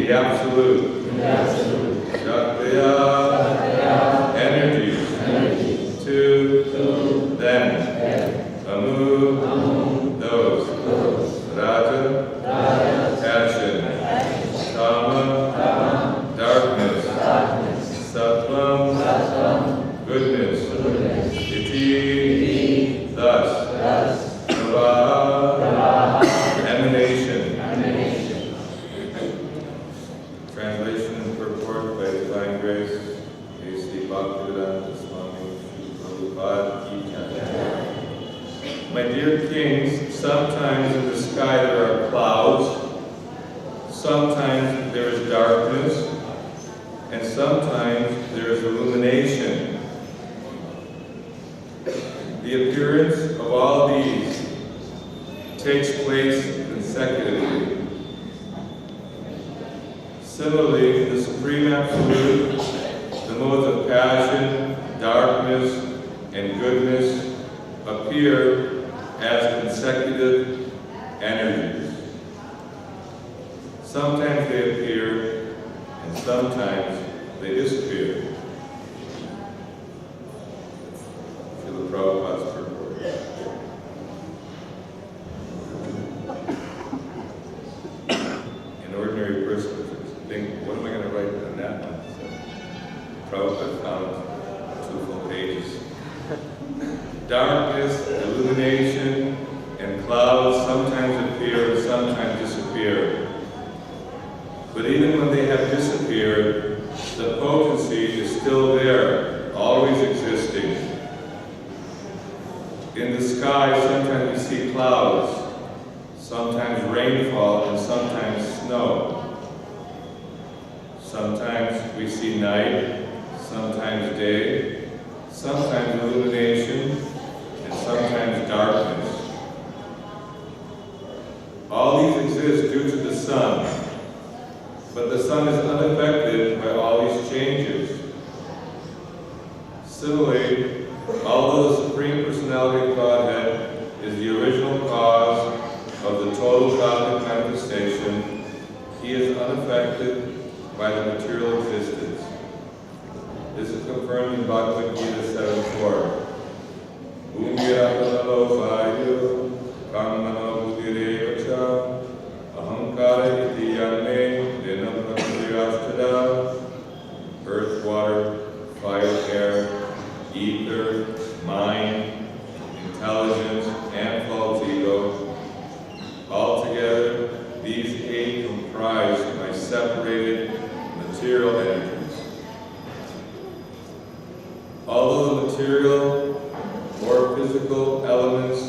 the Absolute. Shaktiya, energies, to them, Amu, those, Raja, passion, Tama, darkness, Sattvam, goodness, Iti, thus, Pravaha, emanation. Translation and purport by Divine Grace, H.G Pancagauda Prabhu. My dear kings, sometimes in the sky there are clouds, sometimes there is darkness, and sometimes there is illumination. The appearance of all these takes place consecutively. Similarly, the Supreme Absolute, the modes of passion, darkness, and goodness appear as consecutive energies. Sometimes they appear, and sometimes they disappear. Srila Prabhupada's purport. An ordinary person would think, what am I going to write on that one? So, Prabhupada found 2 full pages. Darkness, illumination, and clouds sometimes appear and sometimes disappear. But even when they have disappeared, the potency is still there, always existing. In the sky, sometimes we see clouds, sometimes rainfall, and sometimes snow. Sometimes we see night, sometimes day, sometimes illumination, and sometimes darkness. All these exist due to the sun, but the sun is unaffected by all these changes. Similarly, although the Supreme Personality of Godhead is the original cause of the total cosmic manifestation, he is unaffected by the material existence. This is confirmed in Bhagavad Gita 7:4. Bhumirapanalopayo karmano buddhirevacha ahankara iti yanme dinapramudiyastada. Earth, water, fire, air, ether, mind, intelligence, and false ego. Altogether, these 8 comprise my separated material energies. Although the material or physical elements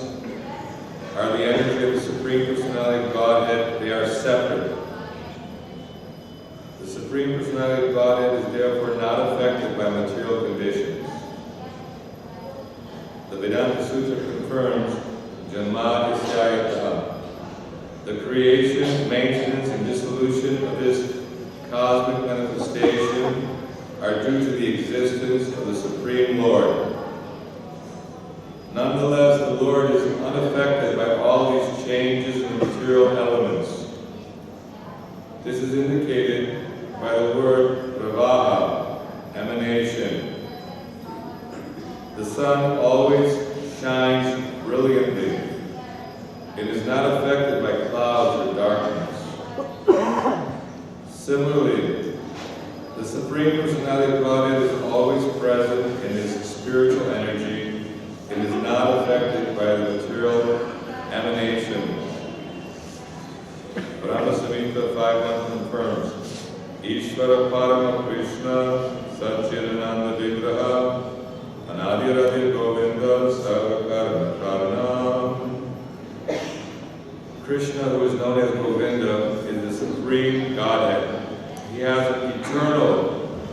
are the energy of the Supreme Personality of Godhead, they are separate. The Supreme Personality of Godhead is therefore not affected by material conditions. The Vedanta Sutra confirms Janmadhisyayata. The creation, maintenance, and dissolution of this cosmic manifestation are due to the existence of the Supreme Lord. Nonetheless, the Lord is unaffected by all these changes in the material elements. This is indicated by the word Pravaha, emanation. The sun always shines brilliantly. It is not affected by clouds or darkness. Similarly, the Supreme Personality of Godhead is always present in His spiritual energy. It is not affected by the material emanation. Brahma Samhita 5.1 confirms, Ishvara Parama Krishna Satchidananda Vigraha Anadiradir Govinda Sarvakarma Karanam. Krishna, who is known as Govinda, is the Supreme Godhead. He has an eternal,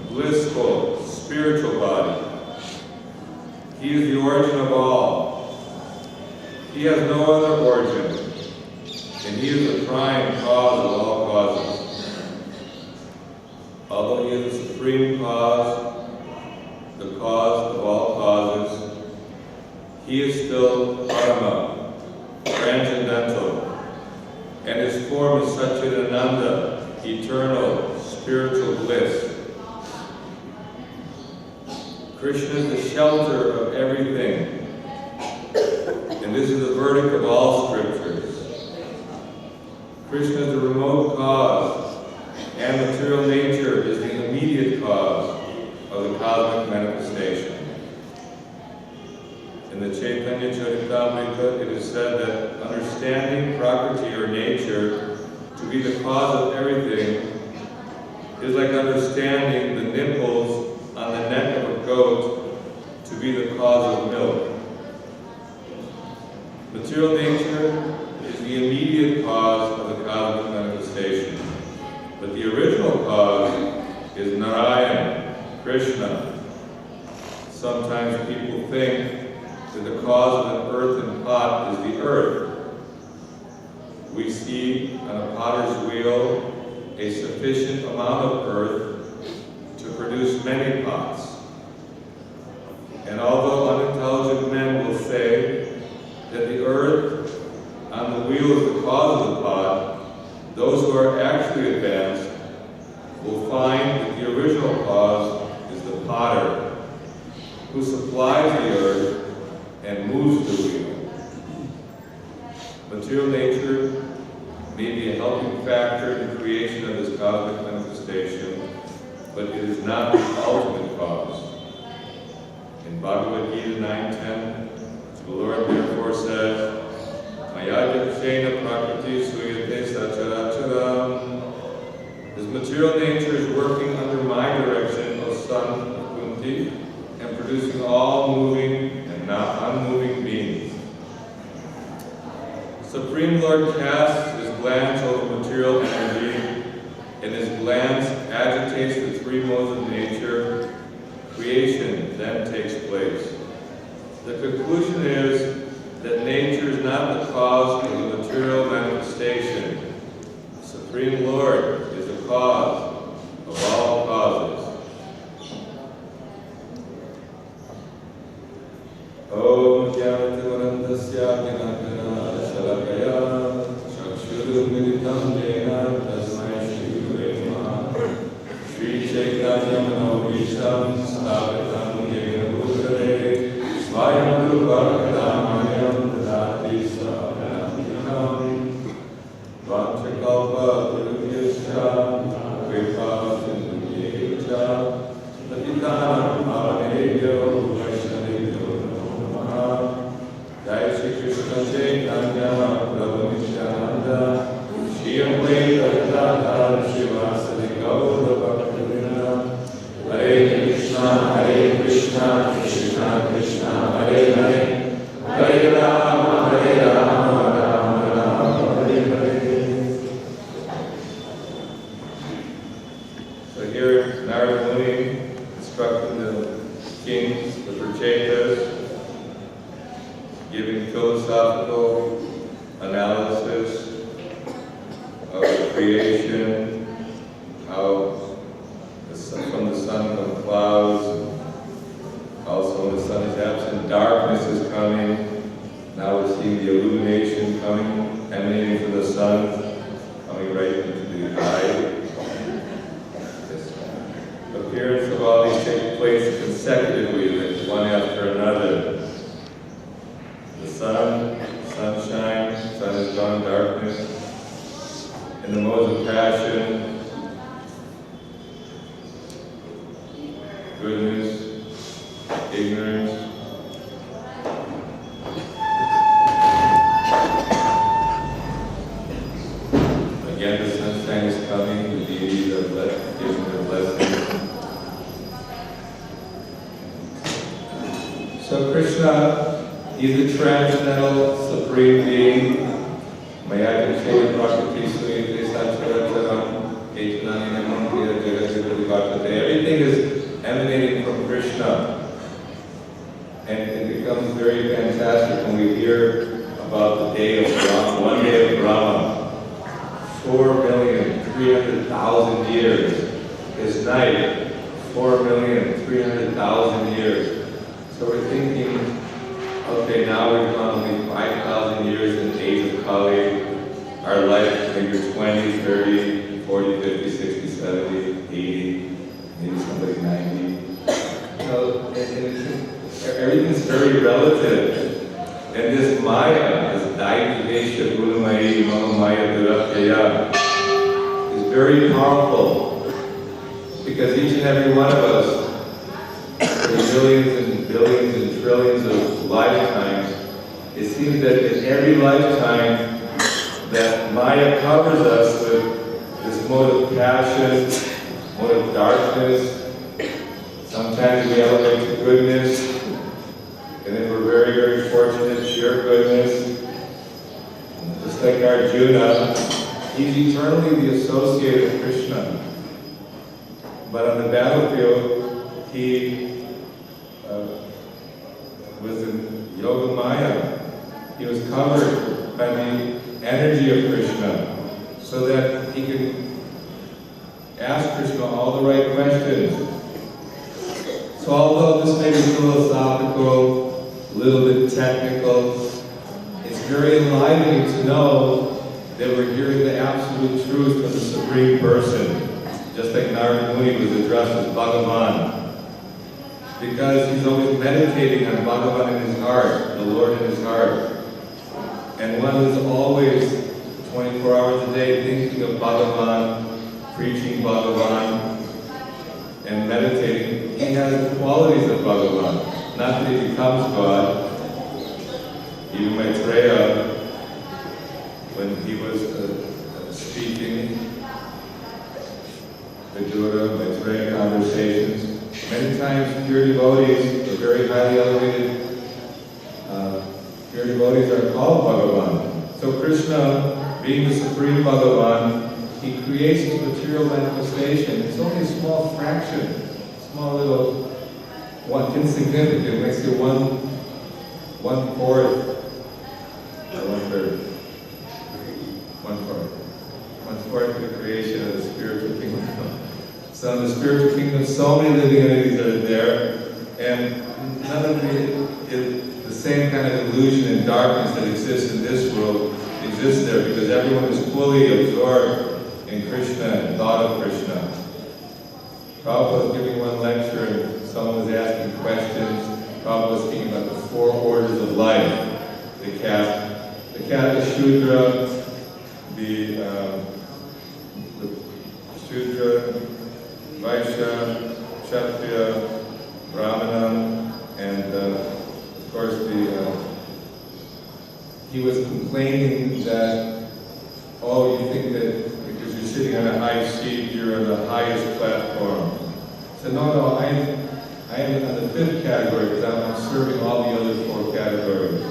blissful, spiritual body. He is the origin of all. He has no other origin, and He is the prime cause of all causes. Although He is the supreme cause, the cause of all causes, He is still Parama, transcendental, and His form is Satchidananda, eternal, spiritual bliss. Krishna is the shelter of everything. And this is the verdict of all scriptures. Krishna is the remote cause, and material nature is the immediate cause of the cosmic manifestation. In the Chaitanya Charitamrita, it is said that understanding Prakriti or nature to be the cause of everything is like understanding the nipples on the neck of a goat to be the cause of milk. Material nature is the immediate cause of the cosmic manifestation, but the original cause is Narayan, Krishna. Sometimes people think that the cause of an earthen pot is the earth. We see on a potter's wheel a sufficient amount of earth to produce many pots. And although unintelligent men will say that the earth on the wheel is the cause of the pot, those who are actually advanced will find that the original cause is the potter, who supplies the earth and moves the wheel. Material nature may be a helping factor in the creation of this cosmic manifestation, but it is not the ultimate cause. In Bhagavad Gita 9:10, the Lord therefore says, Maya Dakshena Prakriti Suyate Sacharacharam. This material nature is working under my direction, O son of Kunti, and producing all moving and not unmoving beings. Supreme Lord casts his glance over material energy, and his glance agitates the three modes of nature. Creation then takes place. The conclusion is that nature is not the cause of the material manifestation. The Supreme Lord is the cause of all causes. Om Jnanatirandasya Gnanana Shalakaya Chakshuru Militam Jena Tasmai Shri Gurave Namaha Shri Chaitanya Manobhisham Sthapitam Jena Bhutale Svayam Rupa-Kadamayam Dadati Savanam Vanchakalpa Purubhyascha Kripa Sindhuyecha Patitanam Bhavanebhyo Jai Shri Krishna Chaitanya Prabhu Nityananda Shri Advaita Gadadhar Srivasadi Gaura Bhaktivinoda Hare Krishna Krishna Krishna Hare Hare Hare Rama Rama Rama Hare Hare. So here Narada Muni instructing the kings, the Prachetas, giving philosophical analysis of creation, how from the sun come clouds, also when the sun is absent, darkness is coming. Now we're seeing the illumination coming, emanating from the sun, coming right into the eye. This appearance of all these take place consecutively, one after another. The sun shines, sun is gone, darkness. In the modes of passion, goodness, ignorance. Again, the sunshine is coming, the deities are giving their blessings. So Krishna, he's the transcendental supreme being. Maya Dakshena Prakriti Suyate Sacharacharam Etanani Namandya Jagatagati Bhaktate. Everything is emanating from Krishna. And it becomes very fantastic when we hear about the day of Brahma, one day of Brahma. 4,300,000 years. His night, 4,300,000 years. So we're thinking, okay, now we've gone only 5,000 years in the age of Kali. Our life, maybe 20, 30, 40, 50, 60, 70. relative. And this Maya, this Daivivesha Gunamayi Mahamaya Duratyaya, is very powerful because each and every one of us, for millions and billions and trillions of lifetimes, it seems that in every lifetime that Maya covers us with this mode of passion, mode of darkness. Sometimes we elevate to goodness, and if we're very, very fortunate, pure goodness. Just like Arjuna, he's eternally the associate of Krishna. But on the battlefield, he was in Yoga Maya. He was covered by the energy of Krishna, so that he could ask Krishna all the right questions. So although this may be philosophical, a little bit technical, it's very enlivening to know that we're hearing the absolute truth from the Supreme Person, just like Narada Muni was addressed as Bhagavan. Because he's always meditating on Bhagavan in his heart, the Lord in his heart. And one is always 24 hours a day thinking of Bhagavan, preaching Bhagavan, and meditating. He has the qualities of Bhagavan. Not that he becomes God. Even Maitreya, when he was speaking, Vidura, Maitreya conversations, many times pure devotees, or very highly elevated pure devotees are called Bhagavan. So Krishna, being the Supreme Bhagavan, he creates his material manifestation. It's only a small fraction, small little, insignificant, makes it one fourth, or 1/3, 1/4. 1/4 of the creation of the spiritual kingdom. So in the spiritual kingdom, so many living entities are there, and none of the same kind of illusion and darkness that exists in this world exists there, because everyone is fully absorbed in Krishna and thought of Krishna. Prabhupada was giving one lecture and someone was asking questions. Prabhupada was speaking about the 4 orders of life. The caste, Shudra, the Shudra, Vaishya, Kshatriya, Brahmana, and of course he was complaining that, oh, you think that because you're sitting on a high seat, you're on the highest platform. So no, I am on the 5th category because I'm serving all the other 4 categories.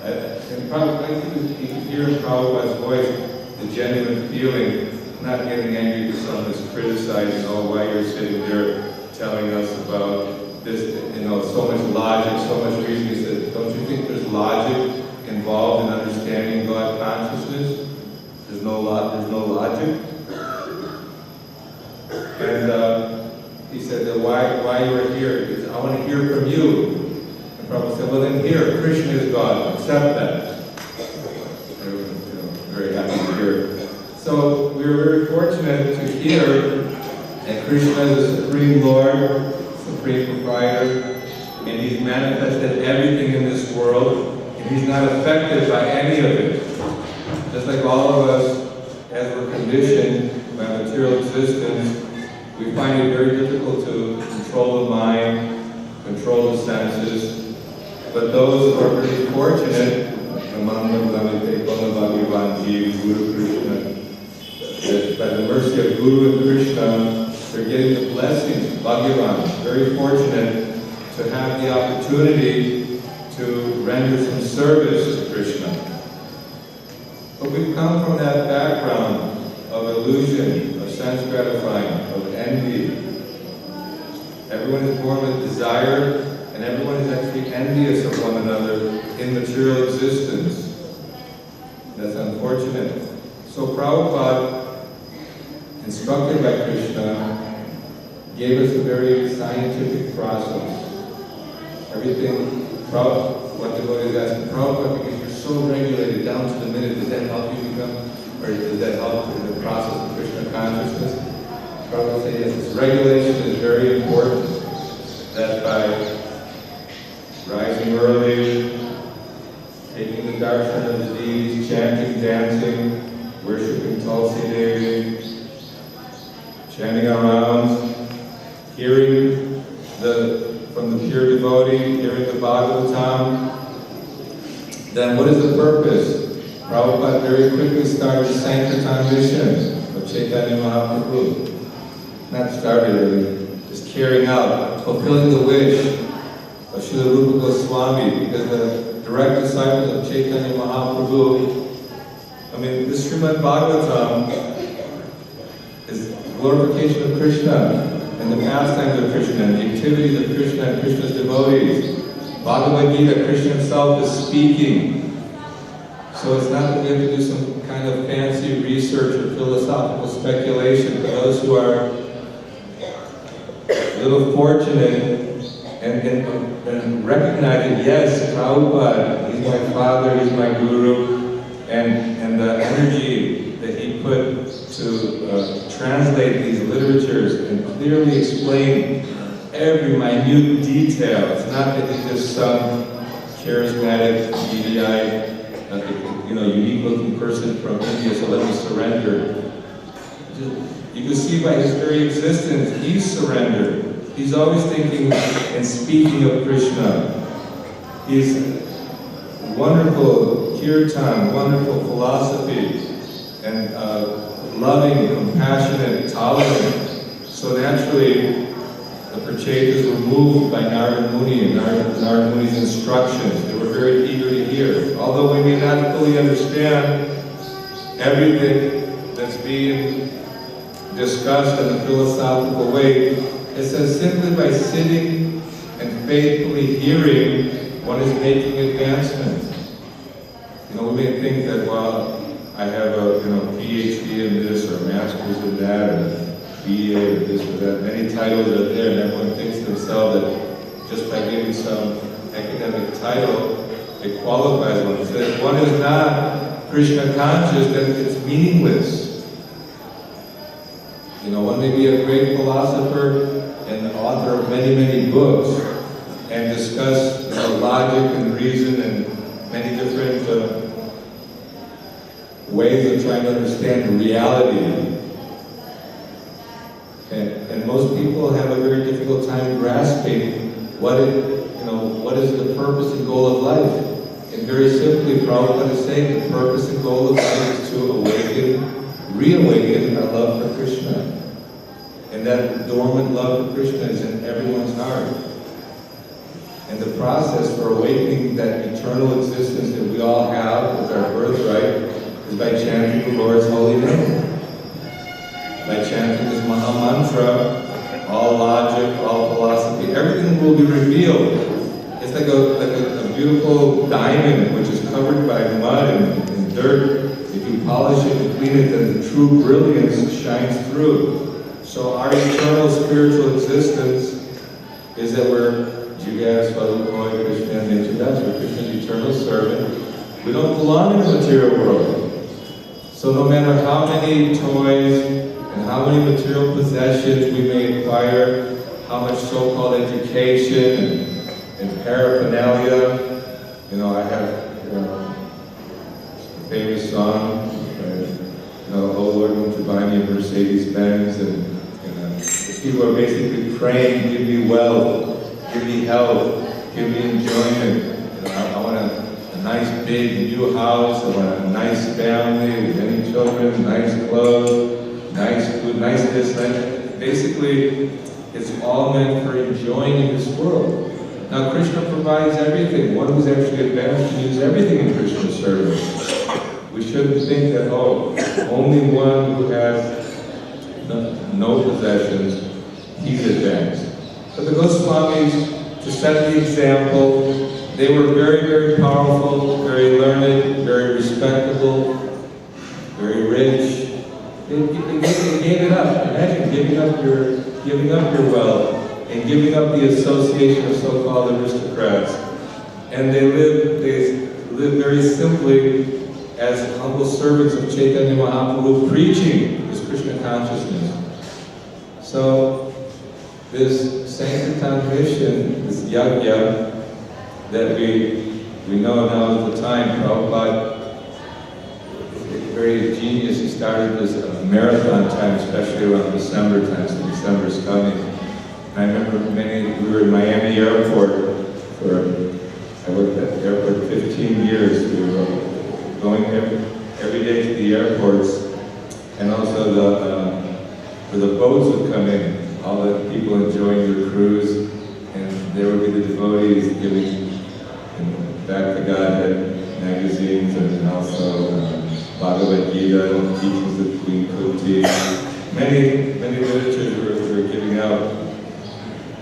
And probably you can hear in Prabhupada's voice the genuine feeling, not getting angry because someone is criticizing, oh, why you're sitting there telling us about this, so much logic, so much reason. He said, don't you think there's logic involved in understanding God consciousness? There's no logic. And he said that why you are here? He said, I want to hear from you. And Prabhupada said, well then here, Krishna is God, accept that. Everyone, very happy to hear. So we were very fortunate to hear that Krishna is the Supreme Lord, Supreme Proprietor, and He's manifested everything in this world, and He's not affected by any of it. Just like all of us, as we're conditioned by material existence, we find it very difficult to control the mind, control the senses. But those who are pretty fortunate, among them, Guru Krishna, that by the mercy of Guru and Krishna, they're getting the blessings of Bhagavan. Very fortunate to have the opportunity to render some service to Krishna. But we've come from that background of illusion, of sense gratifying, of envy. Everyone is born with desire, and everyone is actually envious of one another in material existence. That's unfortunate. So Prabhupada, instructed by Krishna, gave us a very scientific process. Everything, what devotees ask Prabhupada, because you're so regulated down to the minute, does that help you become, or does that help in the process of Krishna consciousness? Prabhupada said, yes, this regulation is very important, that by rising early, standing around, hearing from the pure devotee, hearing the Bhagavatam, then what is the purpose? Prabhupada very quickly started the Sankirtan mission of Chaitanya Mahaprabhu. Not started really, just carrying out, fulfilling the wish of Srila Rupa Goswami, because the direct disciples of Chaitanya Mahaprabhu, this Srimad Bhagavatam is glorification of Krishna and the pastimes of Krishna and the activities of Krishna and Krishna's devotees. Bhagavad Gita, Krishna himself is speaking. So it's not that we have to do some kind of fancy research or philosophical speculation. For those who are a little fortunate and recognizing, yes, Prabhupada, he's my father, he's my guru, and the energy that he put to translate these literatures and clearly explain every minute detail. It's not that he's just some charismatic, beady-eyed, unique-looking person from India, so let me surrender. You can see by his very existence, he's surrendered. He's always thinking and speaking of Krishna. He's wonderful kirtan, wonderful philosophy, and loving, compassionate, tolerant. So naturally, the Prachetas were moved by Narada Muni and Narada Muni's instructions. They were very eager to hear. Although we may not fully understand everything that's being discussed in a philosophical way, it says simply by sitting and faithfully hearing, one is making advancements. We may think that, well, I have a PhD in this or master's in that or BA or this or that. Many titles are there, and everyone thinks to themselves that just by giving some academic title, it qualifies one. So if one is not Krishna conscious, then it's meaningless. One may be a great philosopher and the author of many, many books and discuss logic and reason and many different ways of trying to understand reality. And most people have a very difficult time grasping what is the purpose and goal of life. And very simply, Prabhupada is saying the purpose and goal of life is to reawaken our love for Krishna. And that dormant love for Krishna is in everyone's heart. And the process for awakening that eternal existence that we all have with our birthright is by chanting the Lord's holy name. By chanting this Maha Mantra, all logic, all philosophy, everything will be revealed. It's like a beautiful diamond which is covered by mud and dirt. If you polish it and clean it, then the true brilliance shines through. So our eternal spiritual existence is that we're Jigas, Valukoy, Krishna, and Nityadas. We're Krishna's eternal servant. We don't belong in the material world. So no matter how many toys and how many material possessions we may acquire, how much so-called education and paraphernalia, I have a famous song, oh Lord, won't you buy me a Mercedes-Benz, and people are basically praying, give me wealth, give me health, give me enjoyment. I want a nice big new house, I want a nice family with many children, nice clothes, nice food, nice this, nice. Basically, it's all meant for enjoying in this world. Now Krishna provides everything. One who's actually advanced can use everything in Krishna's service. We shouldn't think that, only one who has no possessions, he's advanced. But the Goswamis, to set the example, they were very, very powerful, very learned, very respectable, very rich. They gave it up. Imagine giving up your wealth and giving up the association of so-called aristocrats. And they live very simply as humble servants of Chaitanya Mahaprabhu, preaching this Krishna consciousness. So this Sankirtan mission, this yajna that we know now is the time, Prabhupada very genius. He started this marathon time, especially around December time, so December's coming. And I remember we were in Miami Airport I worked at the airport 15 years. We were going every day to the airports, and also where the boats would come in, all the people enjoying their cruise, and there would be the devotees giving Back to Godhead magazines, and also Bhagavad Gita and teachings of Queen Kuti. Many literatures were giving out.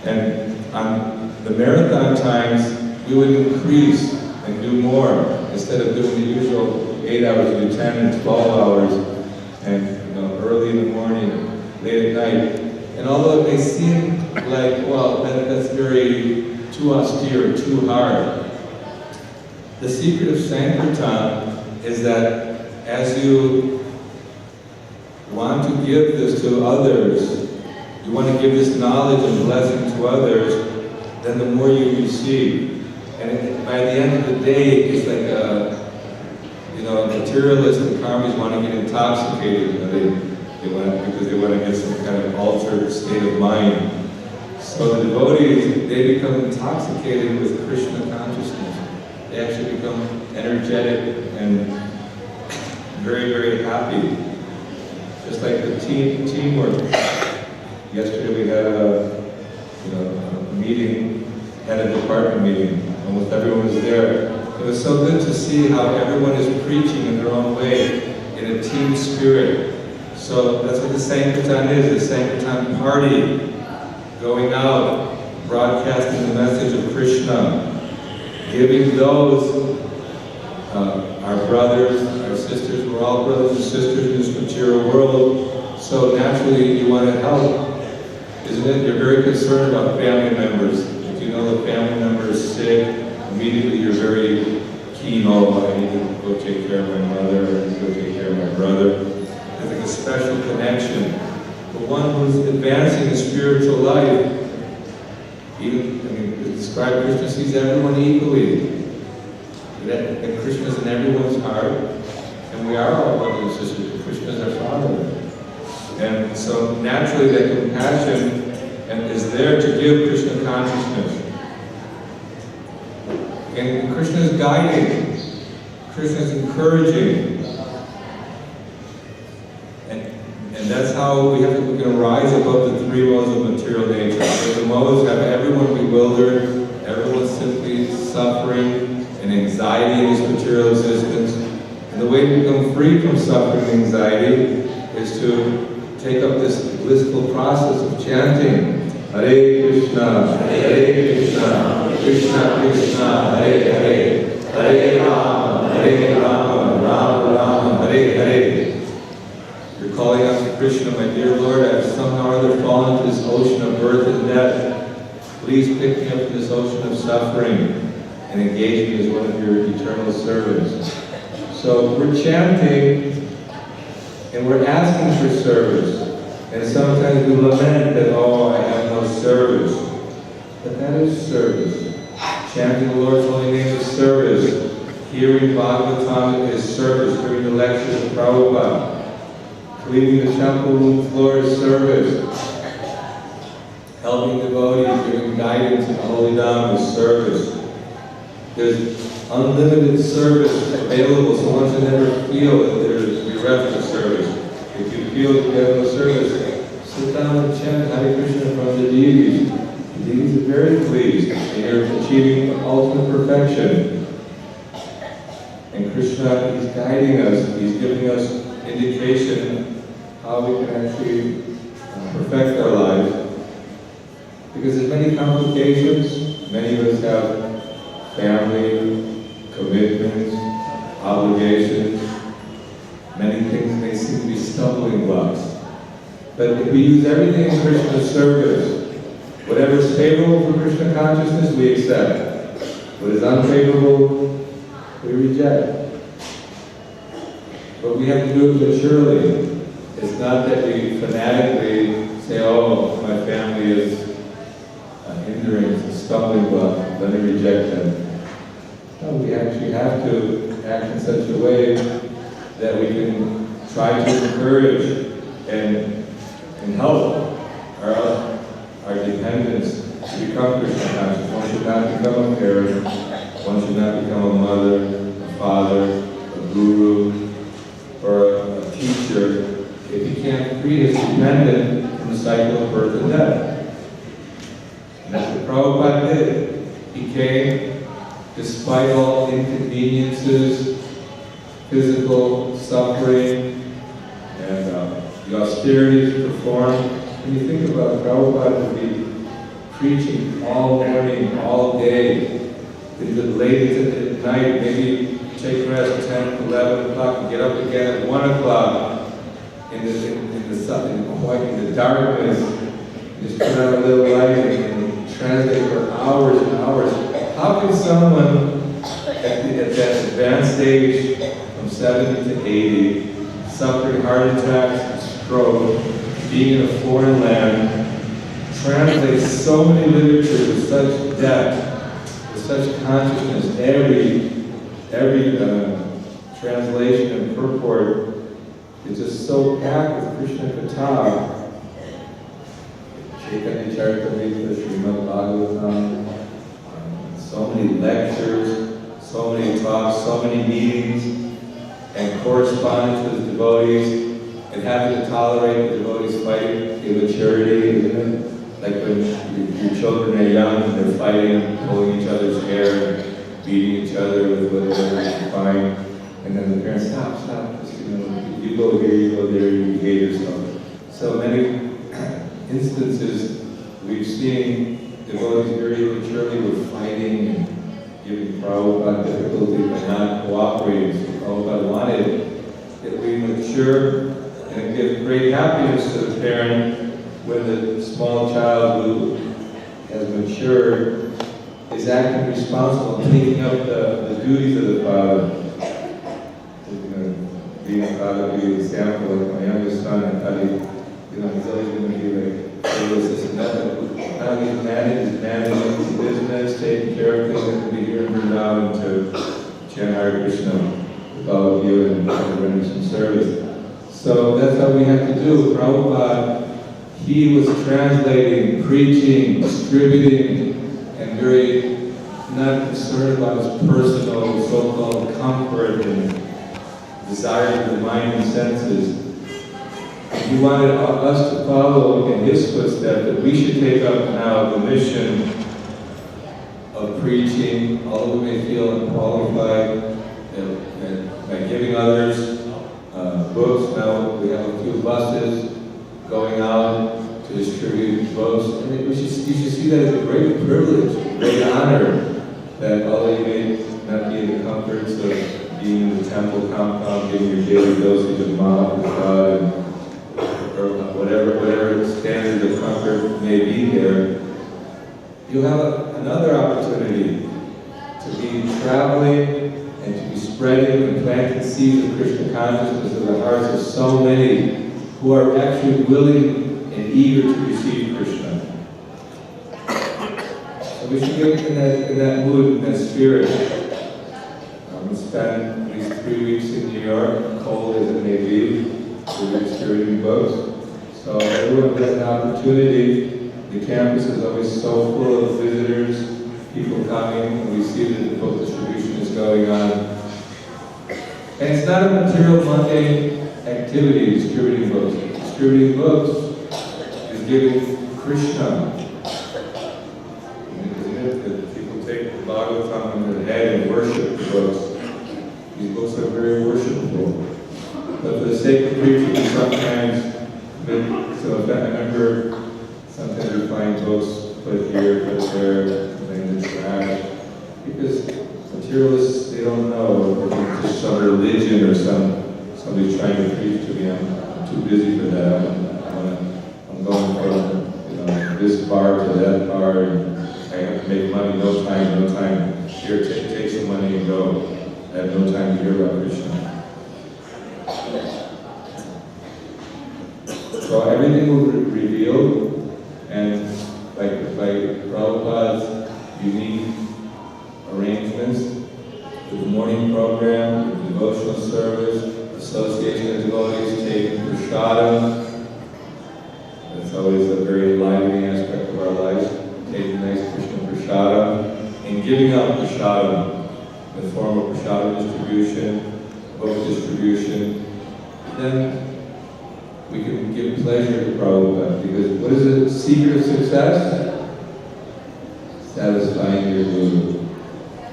And on the marathon times, we would increase and do more. Instead of doing the usual 8 hours, we do 10 and 12 hours, and early in the morning, late at night. And although it may seem like, well, that's very too austere, too hard, the secret of Sankirtan is that as you want to give this to others, you want to give this knowledge and blessing to others, then the more you receive. And by the end of the day, it's like materialists and karmis want to get intoxicated. Because they want to get some kind of altered state of mind. So the devotees, they become intoxicated with Krishna consciousness. They actually become energetic and very, very happy. Just like the teamwork. Yesterday we had a meeting, had a department meeting. Almost everyone was there. It was so good to see how everyone is preaching in their own way, in a team spirit. So that's what the Sankirtan is, the Sankirtan party. Going out, broadcasting the message of Krishna, giving those, our brothers, our sisters, we're all brothers and sisters in this material world, so naturally you want to help, isn't it? You're very concerned about family members. If you know the family member is sick, immediately you're very keen, I need to go take care of my mother, I need to go take care of my brother. There's like a special connection. The one who's advancing in spiritual life, describe Krishna sees everyone equally. And Krishna is in everyone's heart, and we are all brothers and sisters. Krishna is our Father. And so naturally that compassion is there to give Krishna consciousness. And Krishna is guiding. Krishna is encouraging. And that's how we can rise above the three modes of material nature. So the modes have everyone bewildered, everyone simply suffering and anxiety in this material existence. And the way to become free from suffering and anxiety is to take up this blissful process of chanting Hare Krishna, Krishna Krishna, Hare Hare, Hare Rama, Rama Rama, Hare Hare. You're calling out to Krishna, my dear Lord, I have somehow or other fallen into this ocean of birth and death. Please pick me up from this ocean of suffering and engage me as one of your eternal servants. So we're chanting and we're asking for service. And sometimes we lament that, I have no service. But that is service. Chanting the Lord's holy name is service. Hearing Bhagavatam is service. Hearing the lectures of Prabhupada. Cleaning the temple room floor is service. Helping devotees, giving guidance in the Holy Dham is service. There's unlimited service available, so one should never feel that there's bereft of service. If you feel that you have no service, sit down and chant Hare Krishna from the deities. The deities are very pleased. They are achieving ultimate perfection. And Krishna is guiding us. He's giving us indication how we can actually perfect our lives. Because there's many complications. Many of us have family, commitments, obligations. Many things may seem to be stumbling blocks. But if we use everything in Krishna's service, whatever is favorable for Krishna consciousness, we accept. What is unfavorable, we reject. But we have to do it maturely. It's not that we fanatically say, my family is a hindrance, a stumbling block, let me reject them. No, we actually have to act in such a way that we can try to encourage and help our dependents to become Krishna conscious. One should not become a parent, one should not become a mother, a father, a guru, or a teacher if he can't free his dependent from the cycle of birth and death. And that's what Prabhupada did. He came, despite all inconveniences, physical suffering, and the austerities performed. When you think about it, Prabhupada would be preaching all morning, all day, late at night, maybe take rest 10, 11 o'clock, and get up again at 1 o'clock in the darkness, and just put on a little light and translate for hours and hours. How can someone at that advanced age, from 70 to 80, suffering heart attacks and stroke, being in a foreign land, translate so many literature with such depth, with such consciousness, every translation and purport is just so packed with Krishna Katha. Chaitanya Charitamrita, Srimad Bhagavatam, so many lectures, so many talks, so many meetings, and correspondence with devotees, and having to tolerate the devotees fighting immaturity, isn't it? Like when your children are young and they're fighting, pulling each other's hair, and beating each other with whatever you find, and then the parents, stop, just, you go here, you go there, you behave yourself. So many instances we've seen devotees very immaturely were fighting and giving Prabhupada difficulty by not cooperating. So Prabhupada wanted that we mature and give great happiness to the parent when the small child who has matured is acting responsible and taking up the duties of the father. Being a father, be an example, like my youngest son, I thought he's always going to be like, this and that. Now he's managing his business, taking care of things, and to be here in Vrindavan to chant Hare Krishna with all of you and render some service. So that's how we have to do. Prabhupada, he was translating, preaching, distributing, and very not concerned about his personal so-called comfort and desire of the mind and senses. He wanted us to follow in his footsteps, that we should take up now the mission of preaching, although we may feel unqualified, and by giving others books. Now we have a few buses going out to distribute books. And you should see that as a great privilege, great honor, that although you may not be in the comforts of being in the temple compound, getting your daily dosage of Mahaprasad, or whatever standard of comfort may be there, you have another opportunity to be traveling and to be spreading and planting seeds of Krishna consciousness in the hearts of so many who are actually willing and eager to receive Krishna. So we should get in that mood, in that spirit. We spent at least 3 weeks in New York, cold as it may be, we're distributing books. So everyone has an opportunity. The campus is always so full of visitors, people coming, and we see that the book distribution is going on. And it's not a material mundane activity, distributing books. Distributing books is giving Krishna. Isn't it that people take the Bhagavatam on their head and worship the books? These books are very worshipful. But for the sake of preaching, sometimes, so I remember sometimes we find books put here, put there, in the trash, because materialists, they don't know if it's just some religion or somebody trying to preach to me. I'm too busy for that. I'm going from this bar to that bar, and I have to make money. No time. Here, take some money and go. I have no time to hear about Krishna. So everything will be revealed, and like Prabhupada's unique arrangements with the morning program, with the devotional service, giving out prasadam in the form of prasadam distribution, book distribution, then we can give pleasure to Prabhupada, because what is the secret of success? Satisfying your guru.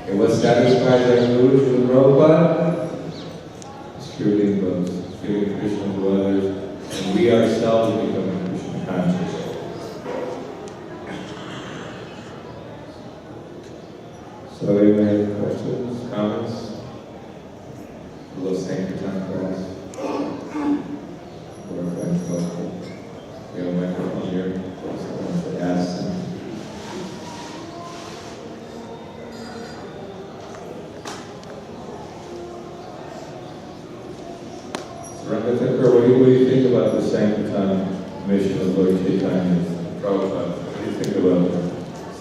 And what satisfies our guru to Prabhupada? Distributing books, giving Krishna to others, and we ourselves become Krishna conscious. So anyone have questions, comments? A little Sankirtan class. Or friends welcome. We have a microphone here. Someone wants to ask them. Rangatakar, what do you think about the Sankirtan mission of Lord Chaitanya Prabhupada? What do you think about it?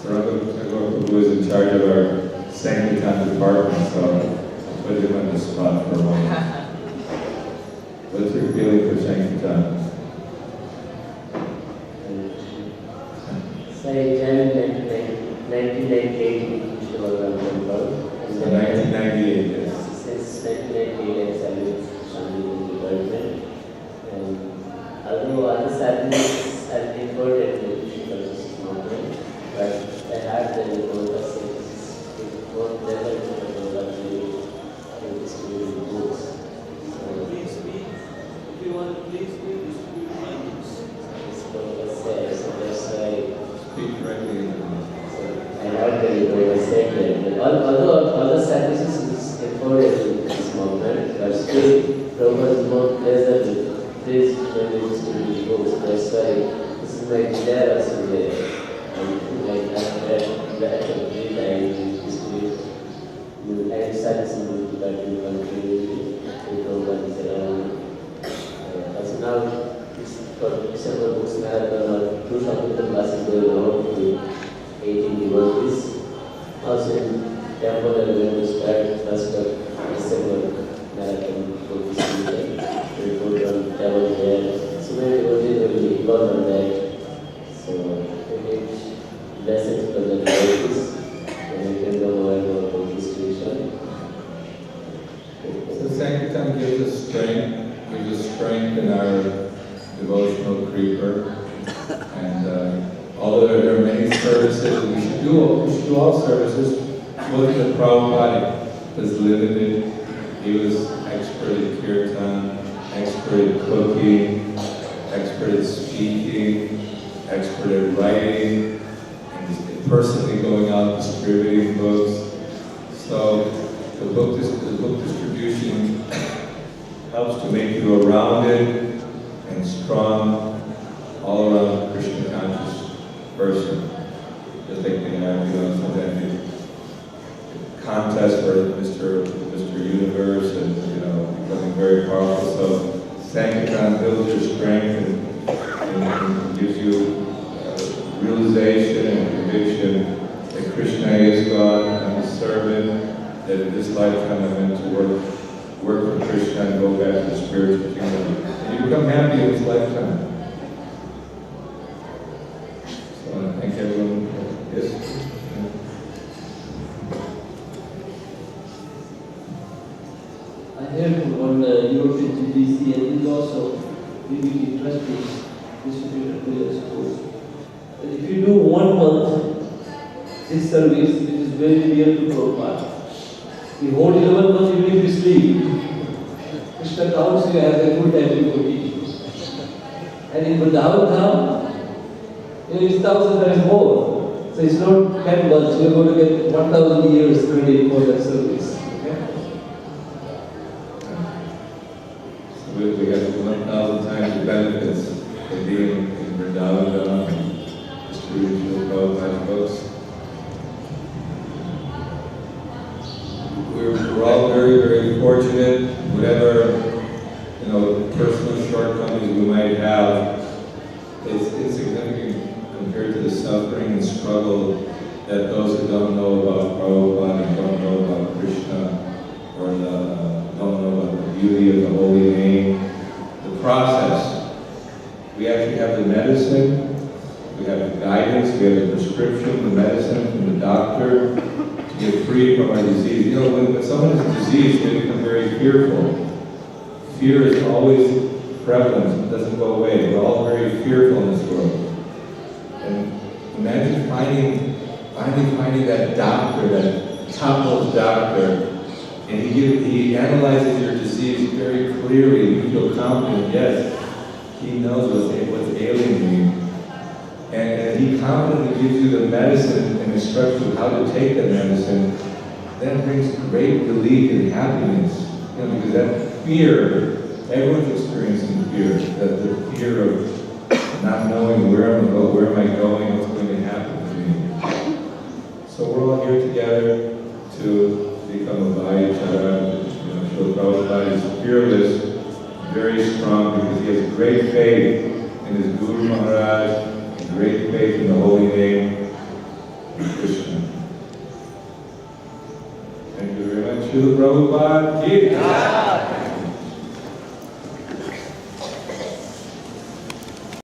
Rangatakar Prabhu is in charge of our Sankirtan department, so I'll put him on the spot for a moment. What's your feeling for Sankirtan? So I joined in 1998 in Vrindavan temple. So 1998, yes. Since 1998 I served Swami department. And although other services have been important in the movement, but I had the focus is more level to the distributing books. Please speak. If you want to please speak, distribute minds. So that's why Speak directly into the I had the said that although other services is afforded in this movement, but still Prabhupada is more pleasant with this when it is to be books. That's why this is my desire also there. And like after that complete I distribute and services that you continue to Prabhupada is around. As now for December books marathon, 2 shopping classes going on to 18 devotees. Also in temple we are going to start first of December marathon for this weekend. We put on travel there. So many devotees will be involved on that. So we need blessings from the devotees and we can go more about this distribution. So Sankirtan gives us strength in our devotional creeper, and although there are many services, we should do all services. Look at Prabhupada was limited. He was expert at kirtan, expert at cooking, expert at speaking, expert at writing, and personally going out distributing books. So the book distribution helps to make you a rounded and strong, all-around Krishna conscious person. Just like they have, sometimes contest for Mr. Universe and, becoming very powerful. So Sankirtan builds your strength and gives you realization and conviction that Krishna is God, I'm a servant, that in this lifetime I'm meant to work for Krishna and go back to the spiritual kingdom. And you become happy in this lifetime. So I thank everyone. Yes. I heard from one European GDC and he's also really trusting distributor to your schools. And if you do 1 month this service, which is very near to Prabhupada, the whole 11 months even if you sleep, Krishna counts you as a full-time devotee. And in Vrindavan, it's 1,000 times more. So it's not 10 months, you're going to get 1,000 years credit for that service. We have 1,000 times the benefits of being in Vrindavan and distributing the Prabhupada books. We're all very, very fortunate. Whatever personal shortcomings we might have, it's insignificant compared to the suffering and struggle that those who don't know about Prabhupada and don't know about Krishna or don't know about the beauty of the holy name. The process. We actually have the medicine, we have the guidance, we have the prescription, the medicine from the doctor to to get free from our disease. You know, when someone is diseased, they become very fearful. Fear is always prevalent, it doesn't go away. We're all very fearful in this world. And imagine finally finding that doctor, that topmost doctor, and he analyzes your disease very clearly. You feel confident, yes, he knows what's ailing me. And he confidently gives you the medicine and instructs you how to take that medicine. That brings great relief and happiness. You know, because that fear, everyone's experiencing fear. The fear of not knowing where am I going, what's going to happen to me. So we're all here together to become a Vaishara. You know, Srila Prabhupada is fearless, very strong, because he has great faith in his Guru Maharaj, and great faith in the holy name of Krishna. Thank you very much. Srila Prabhupada ki jai.